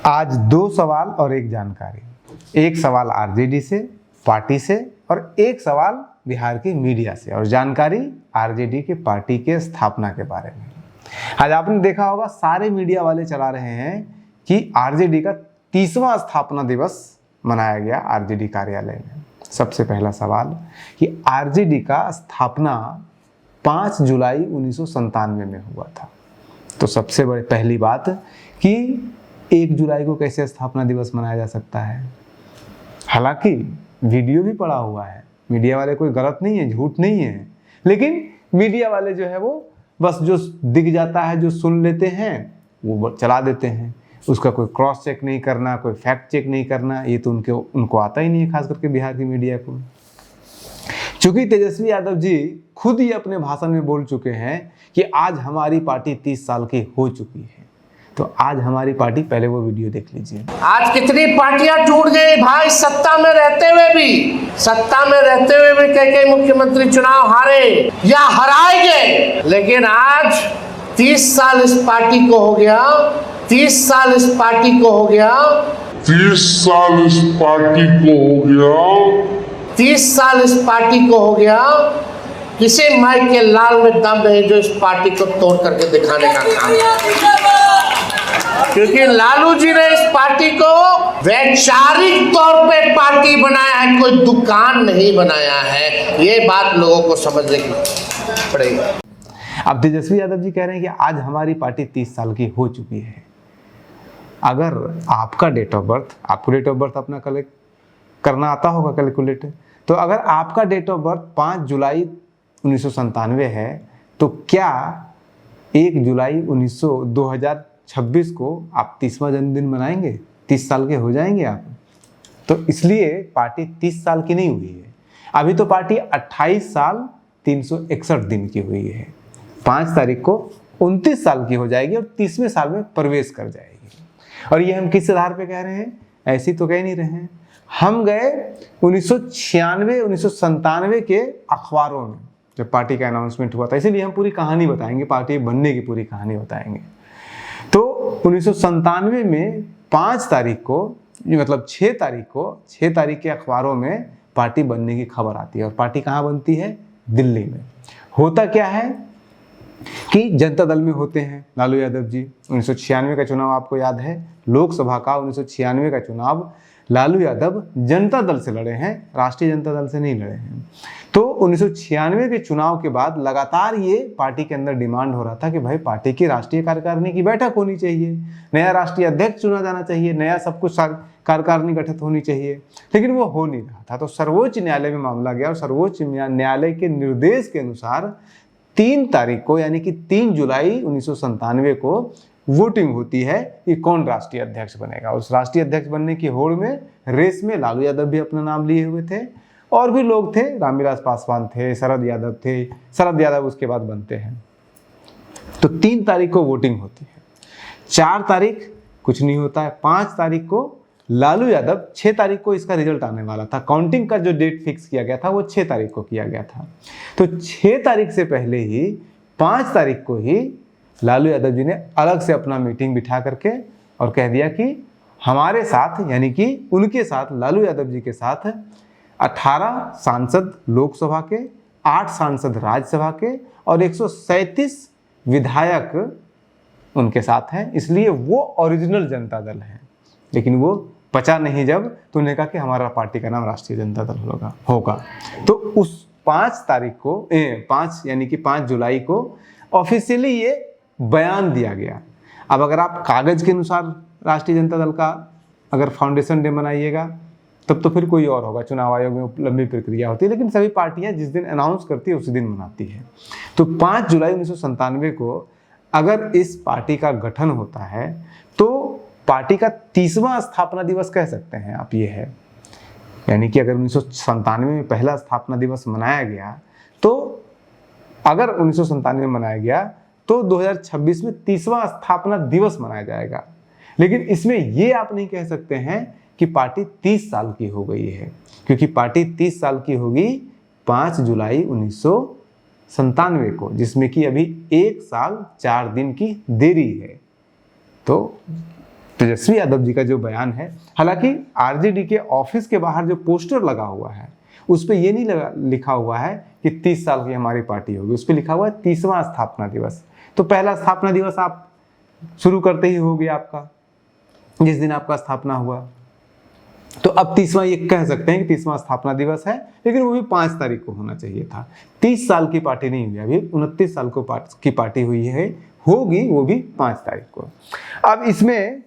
आज दो सवाल और एक जानकारी। एक सवाल आरजेडी से, पार्टी से, और एक सवाल बिहार की मीडिया से, और जानकारी आरजेडी के पार्टी के स्थापना के बारे में। आज आपने देखा होगा सारे मीडिया वाले चला रहे हैं कि आरजेडी का 30वां स्थापना दिवस मनाया गया आरजेडी कार्यालय में। सबसे पहला सवाल कि आरजेडी का स्थापना 5 जुलाई 1997 में हुआ था। तो सबसे बड़ी पहली बात कि 1 जुलाई को कैसे स्थापना दिवस मनाया जा सकता है। हालांकि वीडियो भी पड़ा हुआ है, मीडिया वाले कोई गलत नहीं है, झूठ नहीं है, लेकिन मीडिया वाले जो है वो बस जो दिख जाता है, जो सुन लेते हैं वो चला देते हैं। उसका कोई क्रॉस चेक नहीं करना, कोई फैक्ट चेक नहीं करना, ये तो उनको आता ही नहीं है, खास करके बिहार की मीडिया को। चूंकि तेजस्वी यादव जी खुद ही अपने भाषण में बोल चुके हैं कि आज हमारी पार्टी 30 साल की हो चुकी है, तो आज हमारी पार्टी, पहले वो वीडियो देख लीजिए। आज कितनी पार्टियां टूट गई भाई, सत्ता में रहते हुए भी कई मुख्यमंत्री चुनाव हारे या हराए गए, लेकिन आज 30 साल इस पार्टी को हो गया, 30 साल इस पार्टी को हो गया, 30 साल इस पार्टी को हो गया, 30 साल इस पार्टी को हो गया। किसी माई के लाल में दम नहीं जो इस पार्टी को तोड़ करके दिखाने का काम है। क्योंकि लालू जी ने इस पार्टी को वैचारिक तौर पे पार्टी बनाया है, कोई दुकान नहीं बनाया है। ये बात लोगों को समझने की पड़ेगी। अब तेजस्वी यादव जी कह रहे हैं कि आज हमारी पार्टी 30 साल की हो चुकी है। अगर आपका डेट ऑफ बर्थ, आपको डेट ऑफ बर्थ अपना कलेक्ट करना आता होगा, कैलकुलेट, तो अगर आपका डेट ऑफ बर्थ 5 जुलाई 1997 है, तो क्या 1 जुलाई 2026 को आप 30वां जन्मदिन मनाएंगे? 30 साल के हो जाएंगे आप? तो इसलिए पार्टी 30 साल की नहीं हुई है, अभी तो पार्टी 28 साल 361 दिन की हुई है। 5 तारीख को 29 साल की हो जाएगी और 30वें साल में प्रवेश कर जाएगी। और ये हम किस आधार पे कह रहे हैं? ऐसी तो कह नहीं रहे हैं, हम गए 1996 1997 के अखबारों में जब पार्टी का अनाउंसमेंट हुआ था, इसीलिए हम पूरी कहानी बताएंगे, पार्टी बनने की पूरी कहानी बताएंगे। तो 1997 में 5 तारीख को, मतलब 6 तारीख के अखबारों में पार्टी बनने की खबर आती है। और पार्टी कहाँ बनती है? दिल्ली में। होता क्या है कि जनता दल में होते हैं लालू यादव जी। 1996 का चुनाव आपको याद है, लोकसभा का 1996 का चुनाव लालू यादव जनता दल से लड़े हैं, राष्ट्रीय जनता दल से नहीं लड़े हैं। तो 1996 के चुनाव के बाद लगातार ये पार्टी के अंदर डिमांड हो रहा था कि भाई पार्टी की राष्ट्रीय कार्यकारिणी की बैठक होनी चाहिए, नया राष्ट्रीय अध्यक्ष चुना जाना चाहिए, नया सब कुछ कार्यकारिणी गठित होनी चाहिए, लेकिन वो हो नहीं रहा था। तो सर्वोच्च न्यायालय में मामला गया और सर्वोच्च न्यायालय के निर्देश के अनुसार 3 तारीख को, यानी कि 3 जुलाई 1997 को वोटिंग होती है कि कौन राष्ट्रीय अध्यक्ष बनेगा। उस राष्ट्रीय अध्यक्ष बनने की होड़ में, रेस में लालू यादव भी अपना नाम लिए हुए थे, और भी लोग थे, रामविलास पासवान थे, शरद यादव थे, शरद यादव उसके बाद बनते हैं। तो 3 तारीख को वोटिंग होती है, 4 तारीख कुछ नहीं होता है, 5 तारीख को लालू यादव, 6 तारीख को इसका रिजल्ट आने वाला था। काउंटिंग का जो डेट फिक्स किया गया था वो 6 तारीख को किया गया था। तो 6 तारीख से पहले ही 5 तारीख को ही लालू यादव जी ने अलग से अपना मीटिंग बिठा करके और कह दिया कि हमारे साथ, यानी कि उनके साथ, लालू यादव जी के साथ 18 सांसद लोकसभा के, 8 सांसद राज्यसभा के और 137 विधायक उनके साथ हैं। इसलिए वो ओरिजिनल जनता दल है। लेकिन वो पचा नहीं जब, तो उन्होंने कहा कि हमारा पार्टी का नाम राष्ट्रीय जनता दल होगा। तो उस 5 तारीख को, 5 यानी कि 5 जुलाई को ऑफिशियली ये बयान दिया गया। अब अगर आप कागज के अनुसार राष्ट्रीय जनता दल का अगर फाउंडेशन डे मनाइएगा तब तो फिर कोई और होगा, चुनाव आयोग में लंबी प्रक्रिया होती है, लेकिन सभी पार्टियां जिस दिन अनाउंस करती है उसी दिन मनाती है। तो 5 जुलाई 1997 को अगर इस पार्टी का गठन होता है तो पार्टी का 30वां स्थापना दिवस कह सकते हैं आप, ये है। यानी कि अगर 1997 में पहला स्थापना दिवस मनाया गया, तो अगर 1997 में मनाया गया तो 2026 में 30वां स्थापना दिवस मनाया जाएगा। लेकिन इसमें ये आप नहीं कह सकते हैं कि पार्टी 30 साल की हो गई है, क्योंकि पार्टी 30 साल की होगी 5 जुलाई 1997 को, जिसमें कि अभी 1 साल 4 दिन की देरी है। तो तेजस्वी यादव जी का जो बयान है, हालांकि आरजेडी के ऑफिस के बाहर जो पोस्टर लगा हुआ है उस पर यह नहीं लिखा हुआ है कि 30 साल की हमारी पार्टी होगी, उस पर लिखा हुआ है 30वां स्थापना दिवस। तो पहला स्थापना दिवस आप शुरू करते ही हो गया आपका, जिस दिन आपका स्थापना हुआ। तो अब 30वां ये कह सकते हैं कि 30वां स्थापना दिवस है, लेकिन वो भी 5 तारीख को होना चाहिए था। 30 साल की पार्टी नहीं हुई, अभी 29 साल की पार्टी हुई है, होगी वो भी 5 तारीख को। अब इसमें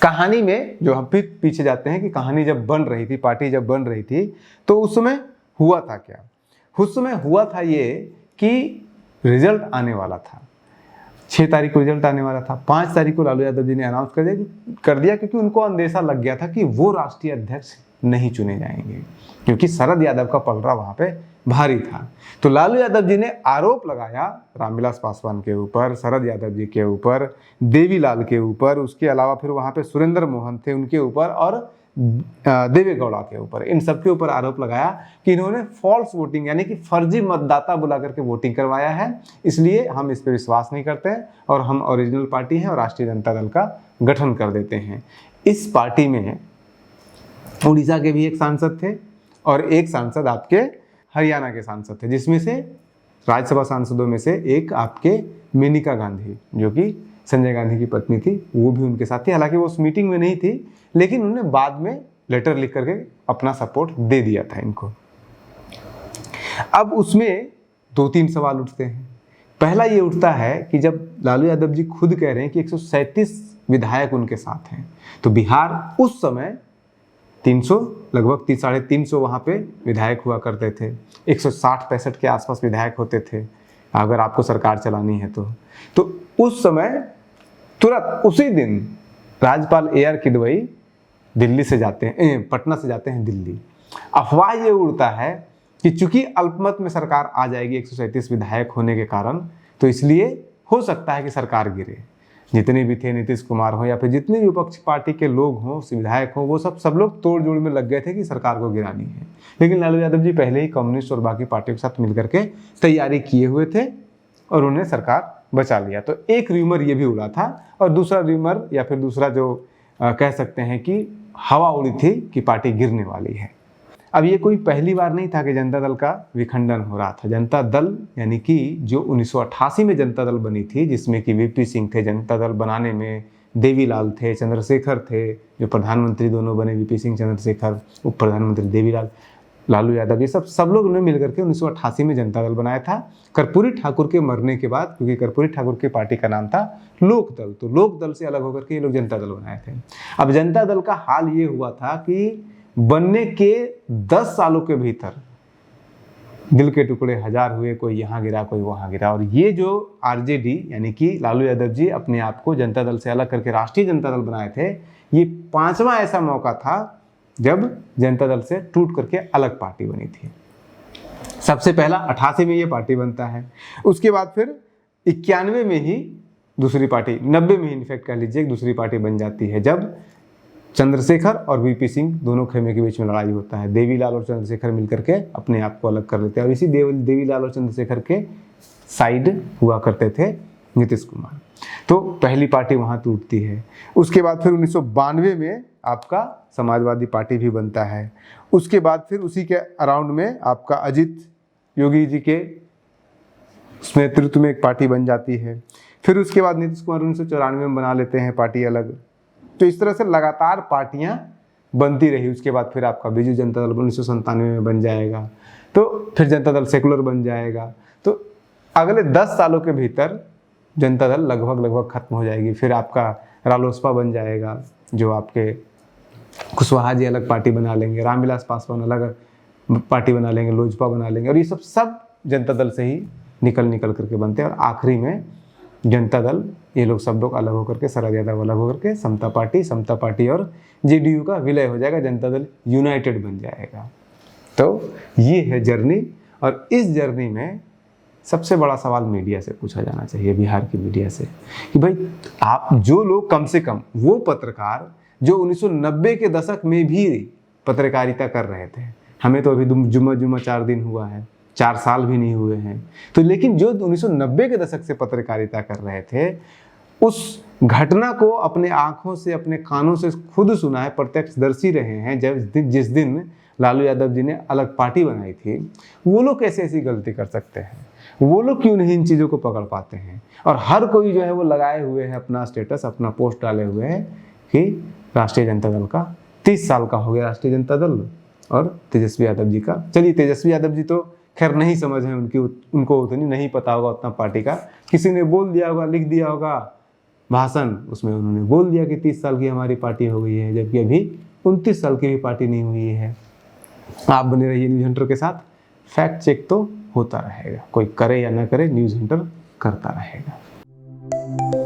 कहानी में जो हम फिर पीछे जाते हैं कि कहानी जब बन रही थी, पार्टी जब बन रही थी, तो उस समय हुआ था क्या? उस समय हुआ था ये कि रिजल्ट आने वाला था, 6 तारीख को रिजल्ट आने वाला था। 5 तारीख को लालू यादव जी ने अनाउंस कर दिया क्योंकि उनको अंदेशा लग गया था कि वो राष्ट्रीय अध्यक्ष नहीं चुने जाएंगे, क्योंकि शरद यादव का पलड़ा वहां पे भारी था। तो लालू यादव जी ने आरोप लगाया रामविलास पासवान के ऊपर, शरद यादव जी के ऊपर, देवीलाल के ऊपर, उसके अलावा फिर वहां पे सुरेंद्र मोहन थे उनके ऊपर, और देवे गौड़ा के ऊपर। इन सबके ऊपर आरोप लगाया कि इन्होंने फॉल्स वोटिंग यानी कि फर्जी मतदाता बुला करके वोटिंग करवाया है, इसलिए हम इस पर विश्वास नहीं करते हैं और हम ओरिजिनल पार्टी हैं और राष्ट्रीय जनता दल का गठन कर देते हैं। इस पार्टी में उड़ीसा के भी एक सांसद थे और एक सांसद आपके हरियाणा के सांसद थे, जिसमें से राज्यसभा सांसदों में से एक आपके मेनका गांधी, जो कि संजय गांधी की पत्नी थी, वो भी उनके साथ थी। हालांकि वो उस मीटिंग में नहीं थी, लेकिन उन्होंने बाद में लेटर लिख करके अपना सपोर्ट दे दिया था इनको। अब उसमें 2-3 सवाल उठते हैं। पहला ये उठता है कि जब लालू यादव जी खुद कह रहे हैं कि 137 विधायक उनके साथ हैं, तो बिहार उस समय 300 लगभग 350 वहाँ पे विधायक हुआ करते थे, 160-65 के आसपास विधायक होते थे अगर आपको सरकार चलानी है तो उस समय तुरंत उसी दिन राज्यपाल AR किदवई दिल्ली से जाते हैं, पटना से जाते हैं दिल्ली। अफवाह ये उड़ता है कि चूंकि अल्पमत में सरकार आ जाएगी 137 विधायक होने के कारण, तो इसलिए हो सकता है कि सरकार गिरे। जितने भी थे, नीतीश कुमार हो या फिर जितने भी विपक्ष पार्टी के लोग हों, विधायक हों, वो सब लोग तोड़ जोड़ में लग गए थे कि सरकार को गिरानी है। लेकिन लालू यादव जी पहले ही कम्युनिस्ट और बाकी पार्टियों के साथ मिलकर के तैयारी किए हुए थे और उन्हें सरकार बचा लिया। तो एक र्यूमर ये भी उड़ा था, और दूसरा र्यूमर या फिर दूसरा जो कह सकते हैं कि हवा उड़ी थी कि पार्टी गिरने वाली है। अब ये कोई पहली बार नहीं था कि जनता दल का विखंडन हो रहा था। जनता दल यानी कि जो 1988 में जनता दल बनी थी, जिसमें कि VP सिंह थे जनता दल बनाने में, देवीलाल थे, चंद्रशेखर थे, जो प्रधानमंत्री दोनों बने, VP सिंह चंद्रशेखर, उप प्रधानमंत्री देवीलाल, लालू यादव, ये सब लोग ने मिलकर के 1988 में जनता दल बनाया था। कर्पूरी ठाकुर के मरने के बाद, क्योंकि कर्पूरी ठाकुर की पार्टी का नाम था लोकदल, तो लोकदल से अलग होकर के ये लोग जनता दल बनाए थे। अब जनता दल का हाल ये हुआ था कि बनने के 10 सालों के भीतर दिल के टुकड़े 1000 हुए, कोई यहाँ गिरा कोई वहाँ गिरा। और ये जो RJD यानी कि लालू यादव जी अपने आप को जनता दल से अलग करके राष्ट्रीय जनता दल बनाए थे, ये 5वां ऐसा मौका था जब जनता दल से टूट करके अलग पार्टी बनी थी। सबसे पहला 88 में ये पार्टी बनता है, उसके बाद फिर 91 में ही दूसरी पार्टी, 90 में ही इनफैक्ट कह लीजिए दूसरी पार्टी बन जाती है, जब चंद्रशेखर और VP सिंह दोनों खेमे के बीच में लड़ाई होता है। देवीलाल और चंद्रशेखर मिलकर के अपने आप को अलग कर लेते हैं, और इसी देवीलाल और चंद्रशेखर के साइड हुआ करते थे नीतीश कुमार। तो पहली पार्टी वहाँ टूटती है। उसके बाद फिर 1992 में आपका समाजवादी पार्टी भी बनता है। उसके बाद फिर उसी के अराउंड में आपका अजित योगी जी के नेतृत्व में एक पार्टी बन जाती है। फिर उसके बाद नीतीश कुमार 1994 में बना लेते हैं पार्टी अलग। तो इस तरह से लगातार पार्टियां बनती रही। उसके बाद फिर आपका बीजू जनता दल 1997 में बन जाएगा, तो फिर जनता दल सेकुलर बन जाएगा। तो अगले 10 सालों के भीतर जनता दल लगभग खत्म हो जाएगी। फिर आपका रालोसपा बन जाएगा, जो आपके कुशवाहा जी अलग पार्टी बना लेंगे, रामविलास पासवान अलग पार्टी बना लेंगे, लोजपा बना लेंगे, और ये सब जनता दल से ही निकल करके बनते हैं। और आखिरी में जनता दल, ये लोग सब लोग अलग होकर के, शरद यादव अलग होकर के समता पार्टी और JDU का विलय हो जाएगा, जनता दल यूनाइटेड बन जाएगा। तो ये है जर्नी, और इस जर्नी में सबसे बड़ा सवाल मीडिया से पूछा जाना चाहिए, बिहार की मीडिया से, कि भाई आप जो लोग, कम से कम वो पत्रकार जो 1990 के दशक में भी पत्रकारिता कर रहे थे, हमें तो अभी जुम्मा 4 दिन हुआ है, 4 साल भी नहीं हुए हैं, तो लेकिन जो 1990 के दशक से पत्रकारिता कर रहे थे, उस घटना को अपने आंखों से, अपने कानों से खुद सुना है, प्रत्यक्षदर्शी रहे हैं। जिस दिन लालू यादव जी ने अलग पार्टी बनाई थी, वो लोग कैसे ऐसी गलती कर सकते हैं? वो लोग क्यों नहीं इन चीज़ों को पकड़ पाते हैं? और हर कोई जो है वो लगाए हुए है अपना स्टेटस, अपना पोस्ट डाले हुए है कि राष्ट्रीय जनता दल का 30 साल का हो गया राष्ट्रीय जनता दल और तेजस्वी यादव जी का। चलिए, तेजस्वी यादव जी तो खैर नहीं समझ है उनको उतनी नहीं पता होगा उतना पार्टी का, किसी ने बोल दिया होगा, लिख दिया होगा भाषण, उसमें उन्होंने बोल दिया कि 30 साल की हमारी पार्टी हो गई है, जबकि अभी 29 साल की भी पार्टी नहीं हुई है। आप बने रहिए न्यूज़ हंटर के साथ, फैक्ट चेक तो होता रहेगा, कोई करे या ना करे, न्यूज़ हंटर करता रहेगा।